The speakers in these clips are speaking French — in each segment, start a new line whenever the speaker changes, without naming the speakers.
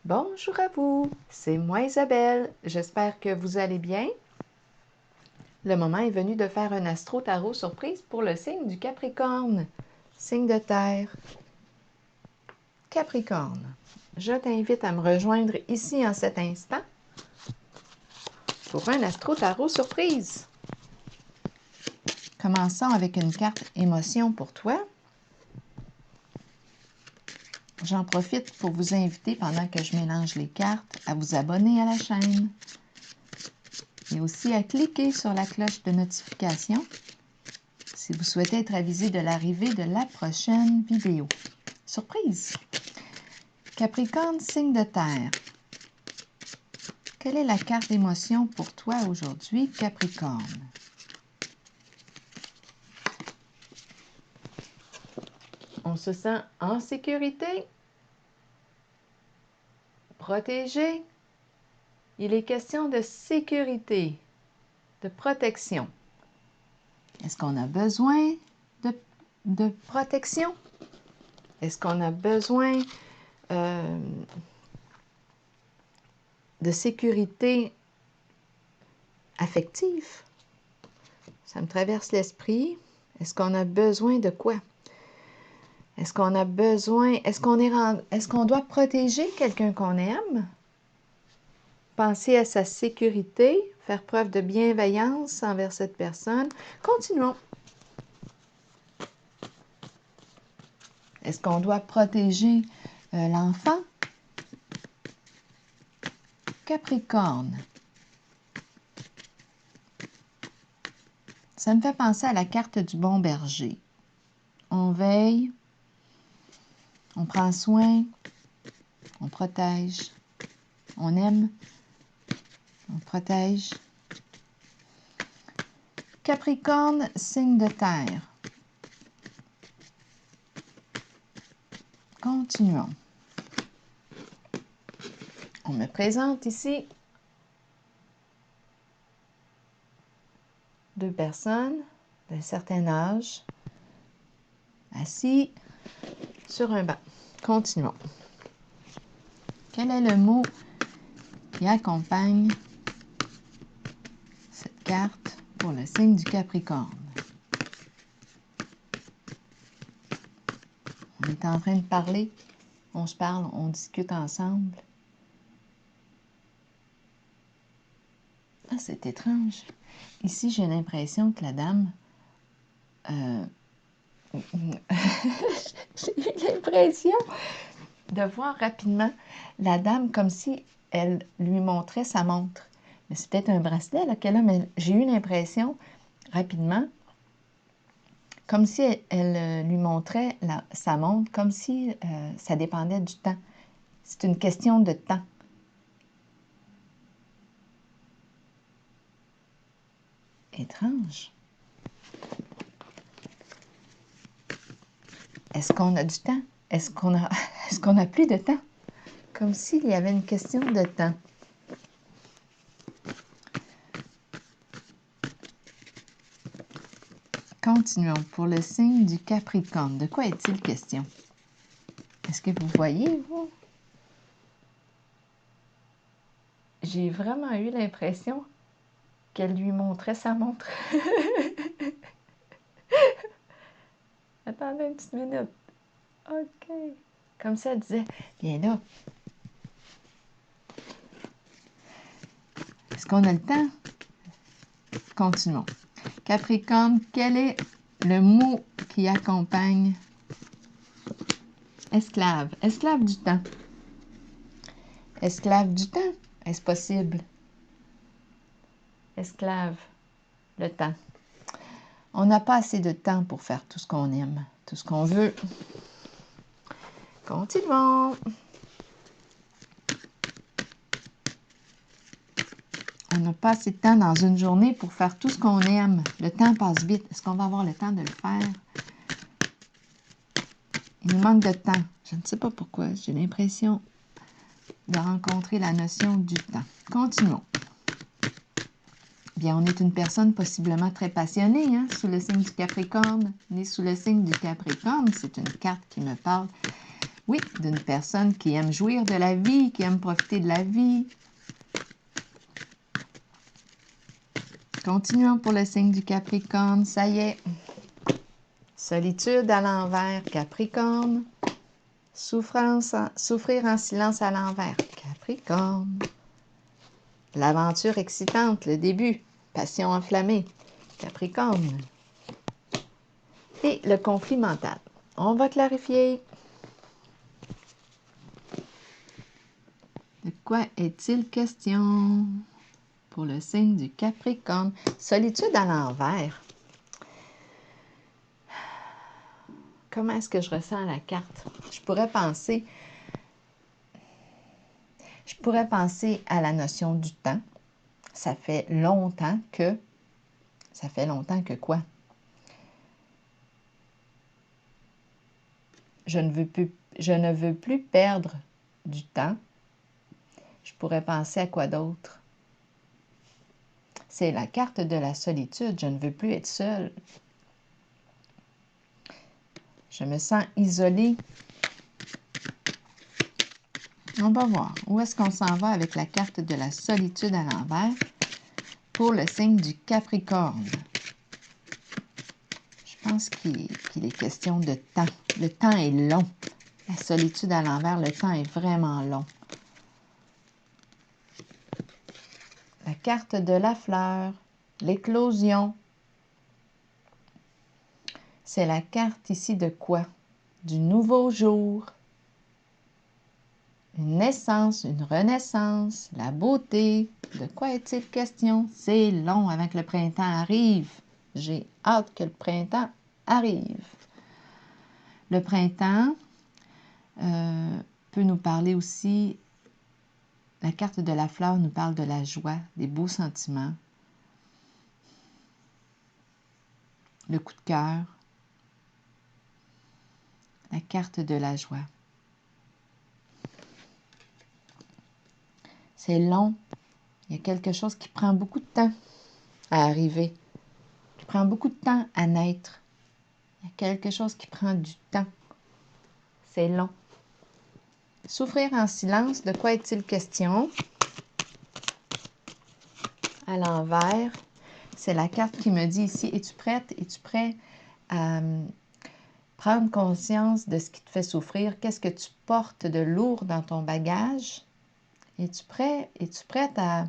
Bonjour à vous, c'est moi Isabelle, j'espère que vous allez bien. Le moment est venu de faire un astro-tarot surprise pour le signe du Capricorne, signe de terre. Capricorne, je t'invite à me rejoindre ici en cet instant pour un astro-tarot surprise. Commençons avec une carte émotion pour toi. J'en profite pour vous inviter, pendant que je mélange les cartes, à vous abonner à la chaîne et aussi à cliquer sur la cloche de notification si vous souhaitez être avisé de l'arrivée de la prochaine vidéo. Surprise! Capricorne, signe de terre. Quelle est la carte d'émotion pour toi aujourd'hui, Capricorne? On se sent en sécurité, protégé. Il est question de sécurité, de protection. Est-ce qu'on a besoin de protection? Est-ce qu'on a besoin de sécurité affective? Ça me traverse l'esprit. Est-ce qu'on a besoin de quoi? Est-ce qu'on a besoin, est-ce qu'on doit protéger quelqu'un qu'on aime? Penser à sa sécurité, faire preuve de bienveillance envers cette personne. Continuons. Est-ce qu'on doit protéger l'enfant? Capricorne. Ça me fait penser à la carte du bon berger. On veille, on prend soin, on protège, on aime, on protège. Capricorne, signe de terre. Continuons. On me présente ici deux personnes d'un certain âge assis sur un banc. Continuons. Quel est le mot qui accompagne cette carte pour le signe du Capricorne? On est en train de parler, on se parle, on discute ensemble. Ah, c'est étrange. Ici, j'ai l'impression que la dame... j'ai eu l'impression de voir rapidement la dame comme si elle lui montrait sa montre. Mais c'est peut-être un bracelet qu'elle a, mais j'ai eu l'impression rapidement comme si elle lui montrait sa montre, comme si ça dépendait du temps. C'est une question de temps. Étrange. Est-ce qu'on a du temps? Est-ce qu'on a plus de temps? Comme s'il y avait une question de temps. Continuons. Pour le signe du Capricorne, de quoi est-il question? Est-ce que vous voyez, vous? J'ai vraiment eu l'impression qu'elle lui montrait sa montre. Attendez une petite minute. OK. Comme ça, elle disait, viens là. Est-ce qu'on a le temps? Continuons. Capricorne, quel est le mot qui accompagne esclave? Esclave du temps. Esclave du temps? Est-ce possible? Esclave, le temps. On n'a pas assez de temps pour faire tout ce qu'on aime, tout ce qu'on veut. Continuons. On n'a pas assez de temps dans une journée pour faire tout ce qu'on aime. Le temps passe vite. Est-ce qu'on va avoir le temps de le faire? Il nous manque de temps. Je ne sais pas pourquoi. J'ai l'impression de rencontrer la notion du temps. Continuons. Bien, on est une personne possiblement très passionnée, hein, sous le signe du Capricorne. Né sous le signe du Capricorne, c'est une carte qui me parle. Oui, d'une personne qui aime jouir de la vie, qui aime profiter de la vie. Continuons pour le signe du Capricorne. Ça y est. Solitude à l'envers, Capricorne. Souffrir en silence à l'envers, Capricorne. L'aventure excitante, le début, passion enflammée, Capricorne. Et le conflit mental. On va clarifier. De quoi est-il question pour le signe du Capricorne? Solitude à l'envers. Comment est-ce que je ressens la carte? Je pourrais penser à la notion du temps. Ça fait longtemps que quoi? Je ne veux plus perdre du temps. Je pourrais penser à quoi d'autre? C'est la carte de la solitude. Je ne veux plus être seule. Je me sens isolée. On va voir. Où est-ce qu'on s'en va avec la carte de la solitude à l'envers pour le signe du Capricorne? Je pense qu'il est question de temps. Le temps est long. La solitude à l'envers, le temps est vraiment long. La carte de la fleur, l'éclosion. C'est la carte ici de quoi? Du nouveau jour. Une naissance, une renaissance, la beauté. De quoi est-il question? C'est long avant que le printemps arrive. J'ai hâte que le printemps arrive. Le printemps peut nous parler aussi, la carte de la fleur nous parle de la joie, des beaux sentiments, le coup de cœur, la carte de la joie. C'est long. Il y a quelque chose qui prend beaucoup de temps à arriver, qui prend beaucoup de temps à naître. Il y a quelque chose qui prend du temps. C'est long. Souffrir en silence, de quoi est-il question? À l'envers, c'est la carte qui me dit ici, es-tu prête? Es-tu prêt à prendre conscience de ce qui te fait souffrir? Qu'est-ce que tu portes de lourd dans ton bagage? Es-tu prêt? Es-tu prête à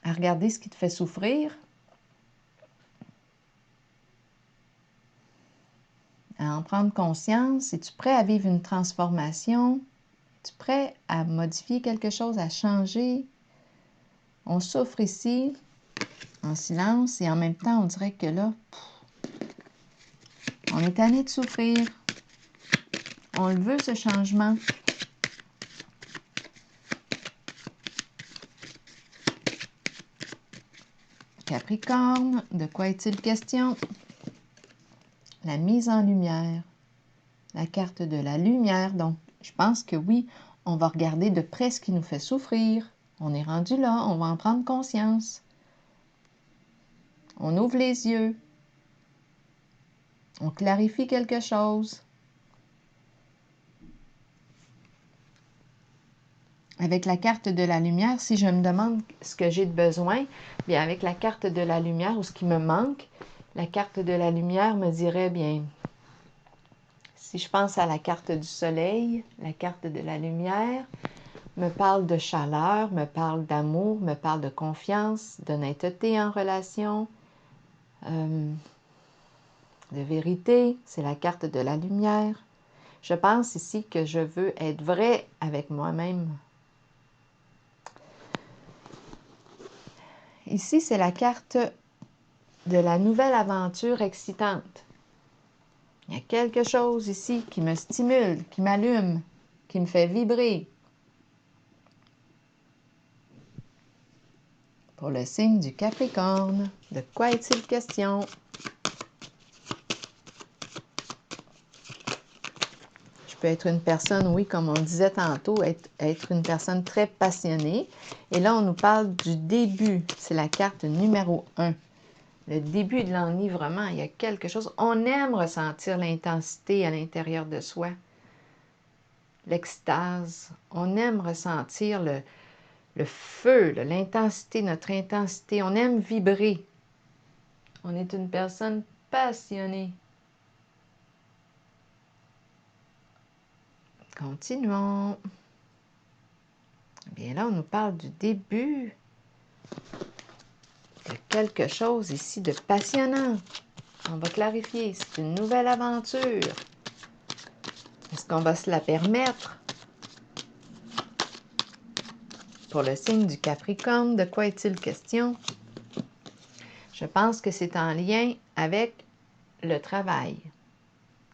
regarder ce qui te fait souffrir? À en prendre conscience? Es-tu prêt à vivre une transformation? Es-tu prêt à modifier quelque chose, à changer? On souffre ici en silence et en même temps, on dirait que là, on est tanné de souffrir. On le veut, ce changement. Capricorne, de quoi est-il question? La mise en lumière. La carte de la lumière. Donc, je pense que oui, on va regarder de près ce qui nous fait souffrir. On est rendu là, on va en prendre conscience. On ouvre les yeux. On clarifie quelque chose. Avec la carte de la lumière, si je me demande ce que j'ai de besoin, bien avec la carte de la lumière ou ce qui me manque, la carte de la lumière me dirait, bien, si je pense à la carte du soleil, la carte de la lumière me parle de chaleur, me parle d'amour, me parle de confiance, d'honnêteté en relation, de vérité, c'est la carte de la lumière. Je pense ici que je veux être vrai avec moi-même. Ici, c'est la carte de la nouvelle aventure excitante. Il y a quelque chose ici qui me stimule, qui m'allume, qui me fait vibrer. Pour le signe du Capricorne, de quoi est-il question? Je peux être une personne, oui, comme on disait tantôt, être une personne très passionnée. Et là, on nous parle du début. C'est la carte numéro 1. le début de l'enivrement. Il y a quelque chose. On aime ressentir l'intensité à l'intérieur de soi. L'extase. On aime ressentir le feu, l'intensité, notre intensité. On aime vibrer. On est une personne passionnée. Continuons. Bien là, on nous parle du début de quelque chose ici de passionnant. On va clarifier. C'est une nouvelle aventure. Est-ce qu'on va se la permettre? Pour le signe du Capricorne, de quoi est-il question? Je pense que c'est en lien avec le travail.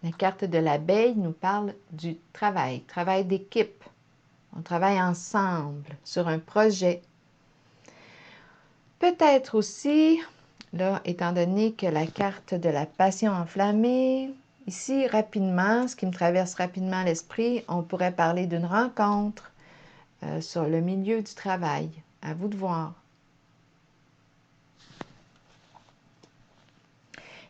La carte de l'abeille nous parle du travail d'équipe. On travaille ensemble sur un projet. Peut-être aussi, là, étant donné que la carte de la passion enflammée, ici, rapidement, ce qui me traverse rapidement l'esprit, on pourrait parler d'une rencontre sur le milieu du travail. À vous de voir.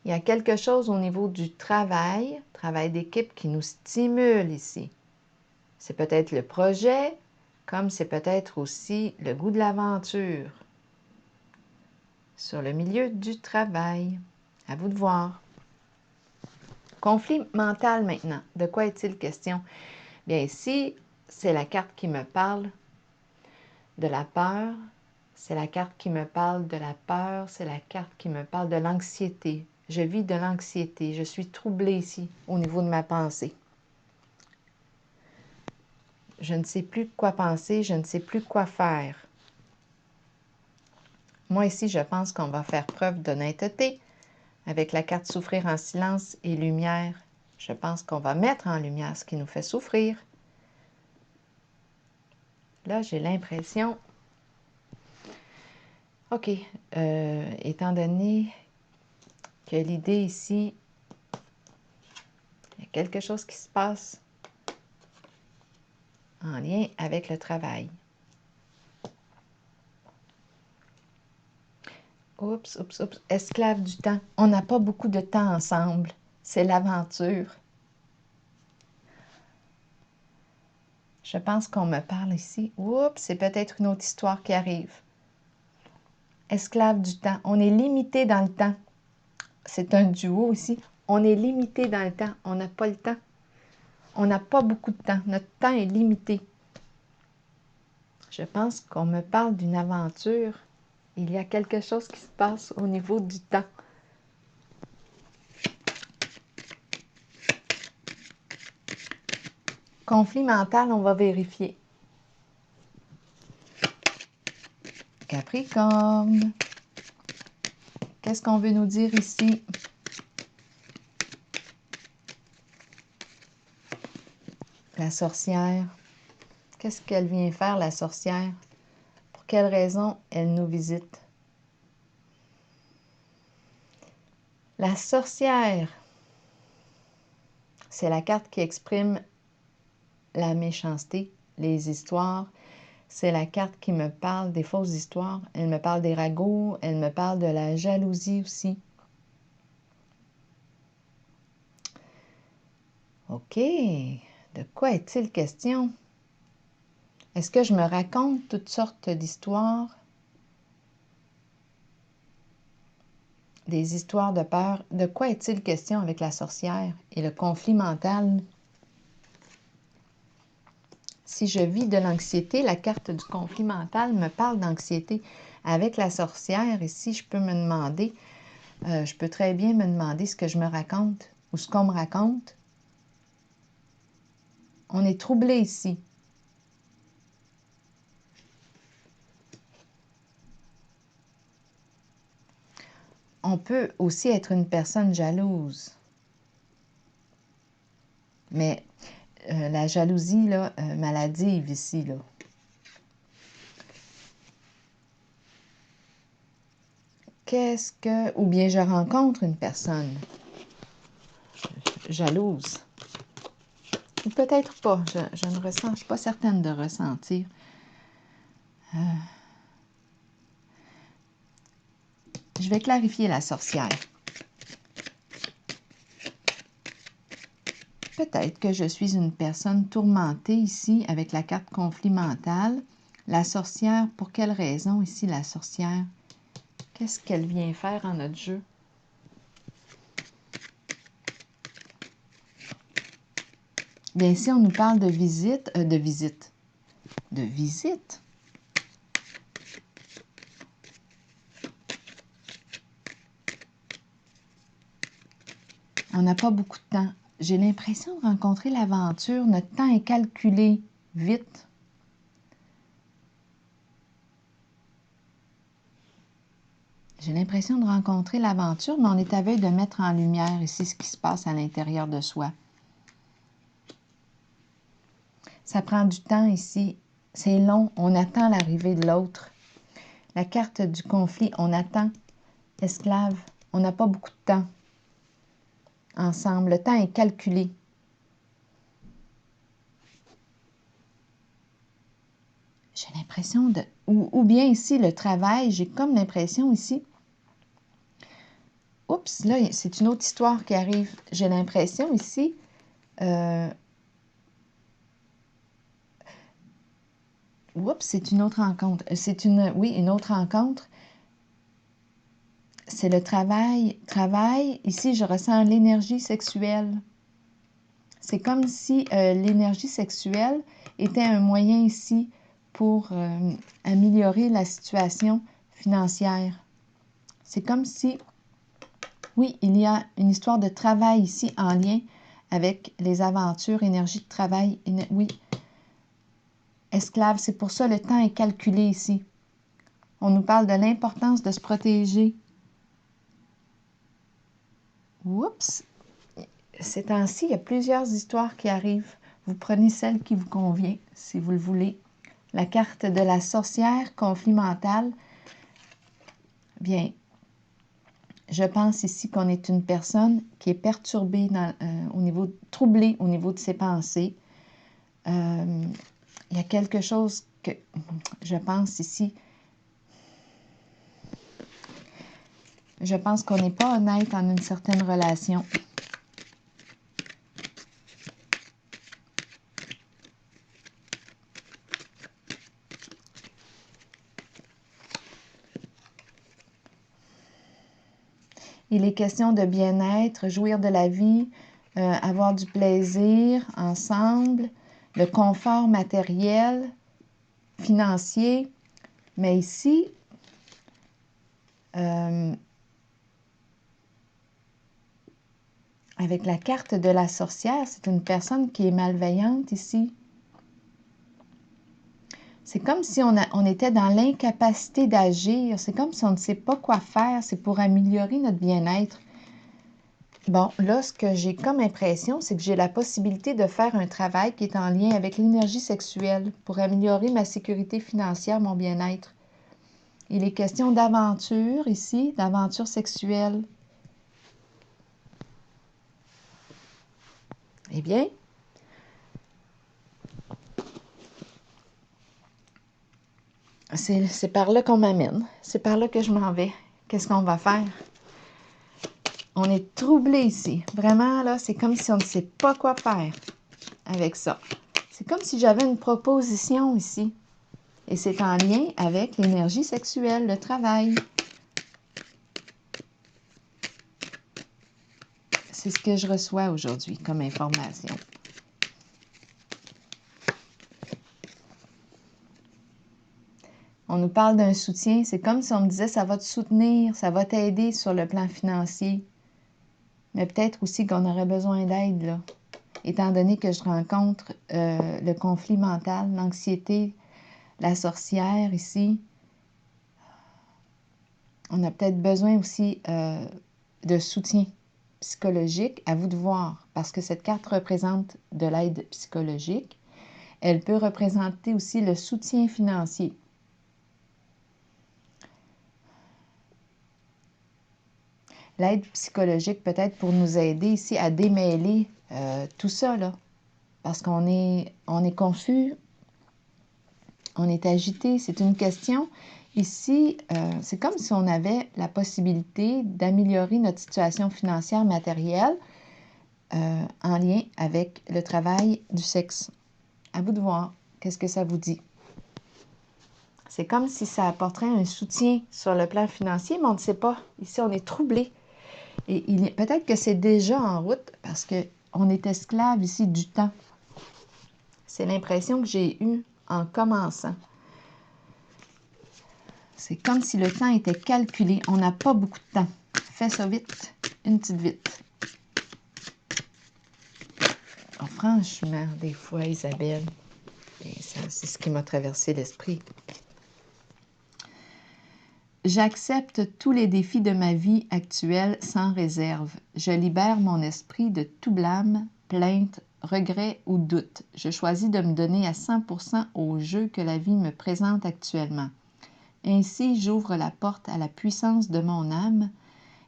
Il y a quelque chose au niveau du travail d'équipe qui nous stimule ici. C'est peut-être le projet, comme c'est peut-être aussi le goût de l'aventure. Sur le milieu du travail. À vous de voir. Conflit mental maintenant. De quoi est-il question? Bien ici, c'est la carte qui me parle de la peur. C'est la carte qui me parle de la peur. C'est la carte qui me parle de l'anxiété. Je vis de l'anxiété. Je suis troublée ici au niveau de ma pensée. Je ne sais plus quoi penser. Je ne sais plus quoi faire. Moi ici, je pense qu'on va faire preuve d'honnêteté. Avec la carte souffrir en silence et lumière, je pense qu'on va mettre en lumière ce qui nous fait souffrir. Là, j'ai l'impression... OK, étant donné que l'idée ici, il y a quelque chose qui se passe en lien avec le travail. Oups, oups, oups, esclave du temps. On n'a pas beaucoup de temps ensemble. C'est l'aventure. Je pense qu'on me parle ici. Oups, c'est peut-être une autre histoire qui arrive. Esclave du temps. On est limité dans le temps. C'est un duo ici. On est limité dans le temps. On n'a pas le temps. On n'a pas beaucoup de temps. Notre temps est limité. Je pense qu'on me parle d'une aventure. Il y a quelque chose qui se passe au niveau du temps. Conflit mental, on va vérifier. Capricorne. Qu'est-ce qu'on veut nous dire ici? La sorcière. Qu'est-ce qu'elle vient faire, la sorcière? Pour quelle raison elle nous visite? La sorcière, c'est la carte qui exprime la méchanceté, les histoires. C'est la carte qui me parle des fausses histoires. Elle me parle des ragots, elle me parle de la jalousie aussi. OK, de quoi est-il question? Est-ce que je me raconte toutes sortes d'histoires? Des histoires de peur. De quoi est-il question avec la sorcière et le conflit mental? Si je vis de l'anxiété, la carte du conflit mental me parle d'anxiété. Avec la sorcière, ici, je peux me demander, je peux très bien me demander ce que je me raconte ou ce qu'on me raconte. On est troublé ici. On peut aussi être une personne jalouse. Mais la jalousie, là, maladive ici, là. Qu'est-ce que... Ou bien je rencontre une personne jalouse. Ou peut-être pas. Je ne ressens, je suis pas certaine de ressentir. Je vais clarifier la sorcière. Peut-être que je suis une personne tourmentée ici avec la carte conflit mental. La sorcière, pour quelle raison ici la sorcière? Qu'est-ce qu'elle vient faire en notre jeu? Bien, ici, on nous parle de visite, de visite. On n'a pas beaucoup de temps. J'ai l'impression de rencontrer l'aventure. Notre temps est calculé vite. J'ai l'impression de rencontrer l'aventure, mais on est à veille de mettre en lumière ici ce qui se passe à l'intérieur de soi. Ça prend du temps ici. C'est long. On attend l'arrivée de l'autre. La carte du conflit, on attend. Esclave, on n'a pas beaucoup de temps ensemble. Le temps est calculé. J'ai l'impression de... Ou bien ici, le travail, j'ai comme l'impression ici... Oups, là, c'est une autre histoire qui arrive. J'ai l'impression ici... Oups, c'est une autre rencontre. Oui, une autre rencontre. C'est le travail. Travail, ici, je ressens l'énergie sexuelle. C'est comme si l'énergie sexuelle était un moyen ici pour améliorer la situation financière. C'est comme si, oui, il y a une histoire de travail ici en lien avec les aventures, énergie de travail. Oui, esclave, c'est pour ça le temps est calculé ici. On nous parle de l'importance de se protéger. Oups! Ces temps-ci, il y a plusieurs histoires qui arrivent. Vous prenez celle qui vous convient, si vous le voulez. La carte de la sorcière, conflit mental. Bien, je pense ici qu'on est une personne qui est perturbée, troublée au niveau de ses pensées. Il y a quelque chose que je pense ici. Je pense qu'on n'est pas honnête en une certaine relation. Il est question de bien-être, jouir de la vie, avoir du plaisir ensemble, le confort matériel, financier. Mais ici, avec la carte de la sorcière, c'est une personne qui est malveillante ici. C'est comme si on était dans l'incapacité d'agir. C'est comme si on ne sait pas quoi faire. C'est pour améliorer notre bien-être. Bon, là, ce que j'ai comme impression, c'est que j'ai la possibilité de faire un travail qui est en lien avec l'énergie sexuelle pour améliorer ma sécurité financière, mon bien-être. Il est question d'aventure ici, d'aventure sexuelle. Eh bien, c'est par là qu'on m'amène. C'est par là que je m'en vais. Qu'est-ce qu'on va faire? On est troublé ici. Vraiment, là, c'est comme si on ne sait pas quoi faire avec ça. C'est comme si j'avais une proposition ici. Et c'est en lien avec l'énergie sexuelle, le travail. C'est ce que je reçois aujourd'hui comme information. On nous parle d'un soutien. C'est comme si on me disait, ça va te soutenir, ça va t'aider sur le plan financier. Mais peut-être aussi qu'on aurait besoin d'aide, là. Étant donné que je rencontre le conflit mental, l'anxiété, la sorcière ici. On a peut-être besoin aussi de soutien psychologique. À vous de voir, parce que cette carte représente de l'aide psychologique. Elle peut représenter aussi le soutien financier. L'aide psychologique peut-être pour nous aider ici à démêler tout ça, là. Parce qu'on est confus, on est agité. C'est une question Ici, c'est comme si on avait la possibilité d'améliorer notre situation financière matérielle en lien avec le travail du sexe. À vous de voir, qu'est-ce que ça vous dit? C'est comme si ça apporterait un soutien sur le plan financier, mais on ne sait pas. Ici, on est troublé. Et peut-être que c'est déjà en route parce qu'on est esclave ici du temps. C'est l'impression que j'ai eue en commençant. C'est comme si le temps était calculé. On n'a pas beaucoup de temps. Fais ça vite, une petite vite. Oh, franchement, des fois, Isabelle, c'est ce qui m'a traversé l'esprit. J'accepte tous les défis de ma vie actuelle sans réserve. Je libère mon esprit de tout blâme, plainte, regret ou doute. Je choisis de me donner à 100% au jeu que la vie me présente actuellement. Ainsi, j'ouvre la porte à la puissance de mon âme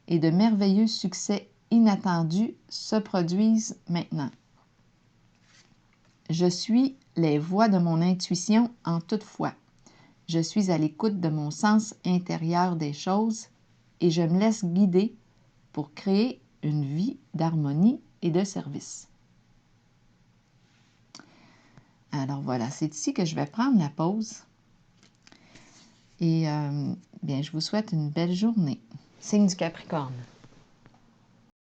et de merveilleux succès inattendus se produisent maintenant. Je suis les voix de mon intuition en toute fois. Je suis à l'écoute de mon sens intérieur des choses et je me laisse guider pour créer une vie d'harmonie et de service. Alors voilà, c'est ici que je vais prendre la pause. Et bien, je vous souhaite une belle journée. Signe du Capricorne.